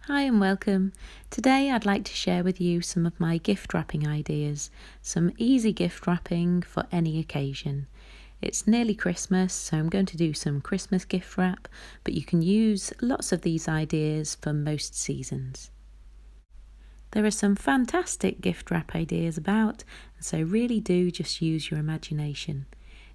Hi and welcome. Today I'd like to share with you some of my gift wrapping ideas, some easy gift wrapping for any occasion. It's nearly Christmas, so I'm going to do some Christmas gift wrap, but you can use lots of these ideas for most seasons. There are some fantastic gift wrap ideas about, so really do just use your imagination.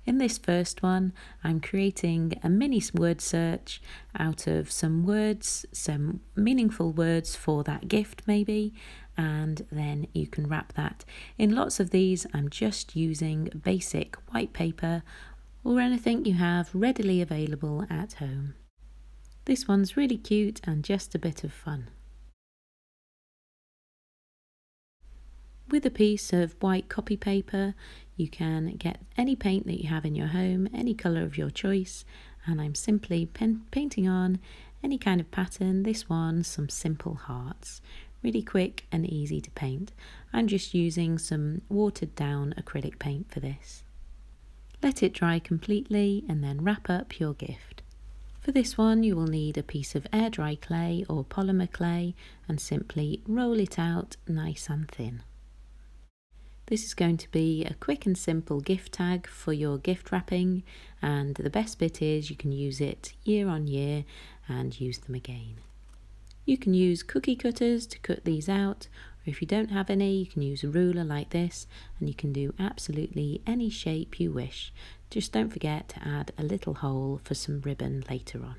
In this first one, I'm creating a mini word search out of some words, some meaningful words for that gift maybe, and then you can wrap that. In lots of these, I'm just using basic white paper or anything you have readily available at home. This one's really cute and just a bit of fun. With a piece of white copy paper, you can get any paint that you have in your home, any colour of your choice, and I'm simply painting on any kind of pattern. This one, some simple hearts, really quick and easy to paint. I'm just using some watered down acrylic paint for this. Let it dry completely and then wrap up your gift. For this one, you will need a piece of air dry clay or polymer clay and simply roll it out nice and thin. This is going to be a quick and simple gift tag for your gift wrapping, and the best bit is you can use it year on year and use them again. You can use cookie cutters to cut these out, or if you don't have any, you can use a ruler like this, and you can do absolutely any shape you wish. Just don't forget to add a little hole for some ribbon later on.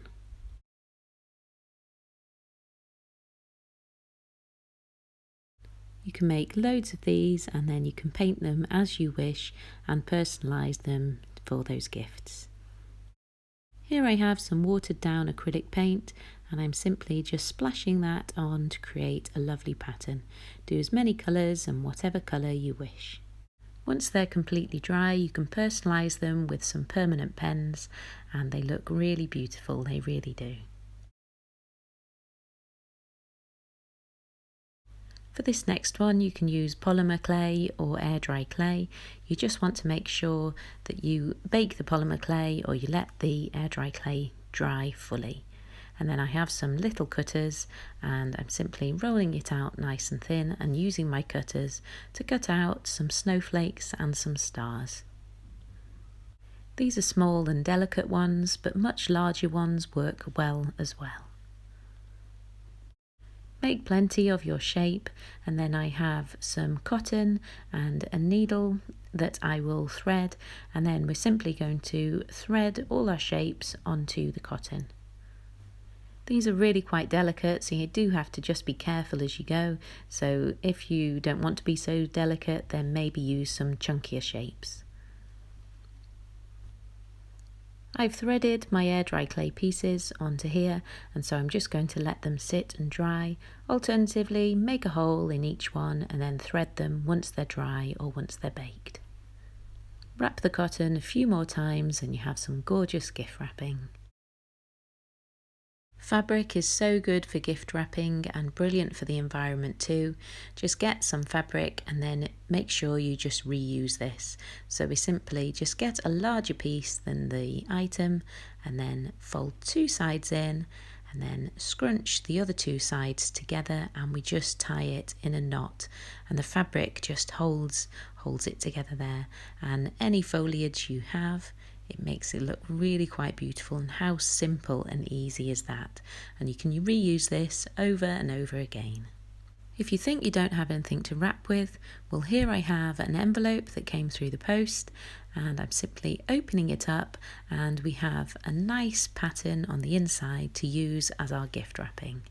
You can make loads of these and then you can paint them as you wish and personalise them for those gifts. Here I have some watered down acrylic paint and I'm simply just splashing that on to create a lovely pattern. Do as many colours and whatever colour you wish. Once they're completely dry, you can personalise them with some permanent pens and they look really beautiful, they really do. For this next one, you can use polymer clay or air dry clay. You just want to make sure that you bake the polymer clay or you let the air dry clay dry fully. And then I have some little cutters and I'm simply rolling it out nice and thin and using my cutters to cut out some snowflakes and some stars. These are small and delicate ones, but much larger ones work well as well. Make plenty of your shape, and then I have some cotton and a needle that I will thread, and then we're simply going to thread all our shapes onto the cotton. These are really quite delicate, so you do have to just be careful as you go. So if you don't want to be so delicate, then maybe use some chunkier shapes. I've threaded my air dry clay pieces onto here, and so I'm just going to let them sit and dry. Alternatively, make a hole in each one and then thread them once they're dry or once they're baked. Wrap the cotton a few more times and you have some gorgeous gift wrapping. Fabric is so good for gift wrapping and brilliant for the environment too. Just get some fabric and then make sure you just reuse this. So we simply just get a larger piece than the item and then fold two sides in and then scrunch the other two sides together and we just tie it in a knot and the fabric just holds it together there, and any foliage you have, it makes it look really quite beautiful. And how simple and easy is that? And you can reuse this over and over again. If you think you don't have anything to wrap with, well, here I have an envelope that came through the post and I'm simply opening it up and we have a nice pattern on the inside to use as our gift wrapping.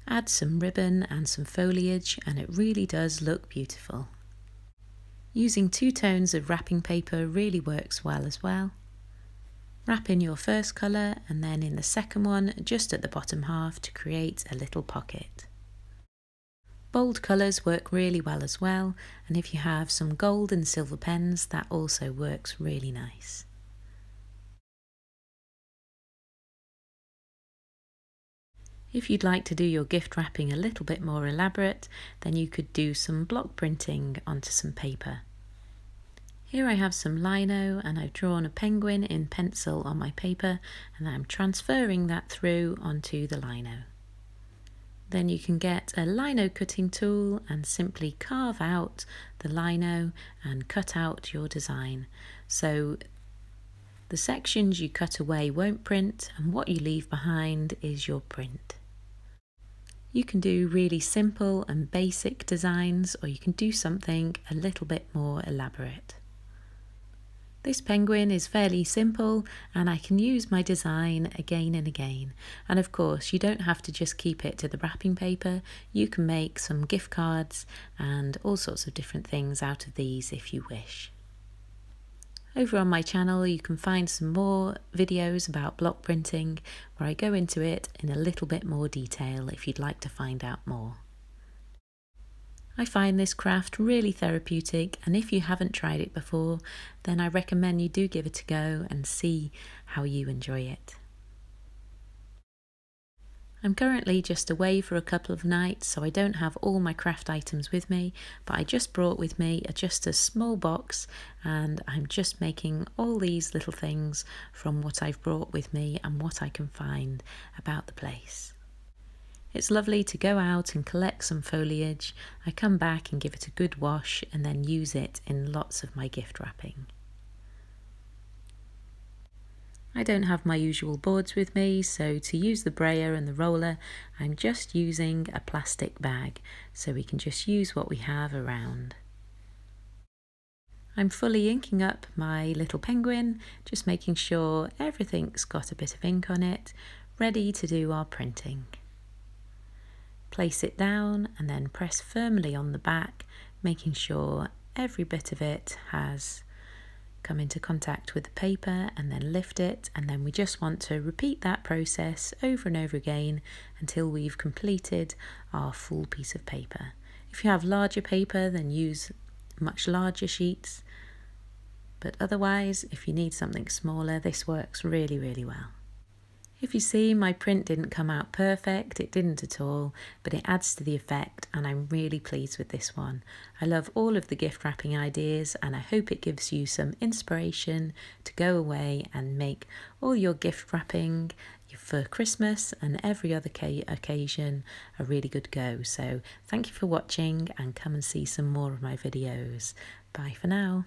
Add some ribbon and some foliage and it really does look beautiful. Using two tones of wrapping paper really works well as well. Wrap in your first colour and then in the second one just at the bottom half to create a little pocket. Bold colours work really well as well, and if you have some gold and silver pens, that also works really nice. If you'd like to do your gift wrapping a little bit more elaborate, then you could do some block printing onto some paper. Here I have some lino and I've drawn a penguin in pencil on my paper and I'm transferring that through onto the lino. Then you can get a lino cutting tool and simply carve out the lino and cut out your design. So the sections you cut away won't print, and what you leave behind is your print. You can do really simple and basic designs, or you can do something a little bit more elaborate. This penguin is fairly simple, and I can use my design again and again. And of course, you don't have to just keep it to the wrapping paper. You can make some gift cards and all sorts of different things out of these if you wish. Over on my channel you can find some more videos about block printing where I go into it in a little bit more detail if you'd like to find out more. I find this craft really therapeutic, and if you haven't tried it before, then I recommend you do give it a go and see how you enjoy it. I'm currently just away for a couple of nights, so I don't have all my craft items with me, but I just brought with me just a small box, and I'm just making all these little things from what I've brought with me and what I can find about the place. It's lovely to go out and collect some foliage. I come back and give it a good wash and then use it in lots of my gift wrapping. I don't have my usual boards with me, so to use the brayer and the roller, I'm just using a plastic bag, so we can just use what we have around. I'm fully inking up my little penguin, just making sure everything's got a bit of ink on it, ready to do our printing. Place it down and then press firmly on the back, making sure every bit of it has come into contact with the paper, and then lift it, and then we just want to repeat that process over and over again until we've completed our full piece of paper. If you have larger paper, then use much larger sheets, but otherwise if you need something smaller, this works really, really well. If you see, my print didn't come out perfect, it didn't at all, but it adds to the effect, and I'm really pleased with this one. I love all of the gift wrapping ideas, and I hope it gives you some inspiration to go away and make all your gift wrapping for Christmas and every other occasion a really good go. So thank you for watching, and come and see some more of my videos. Bye for now.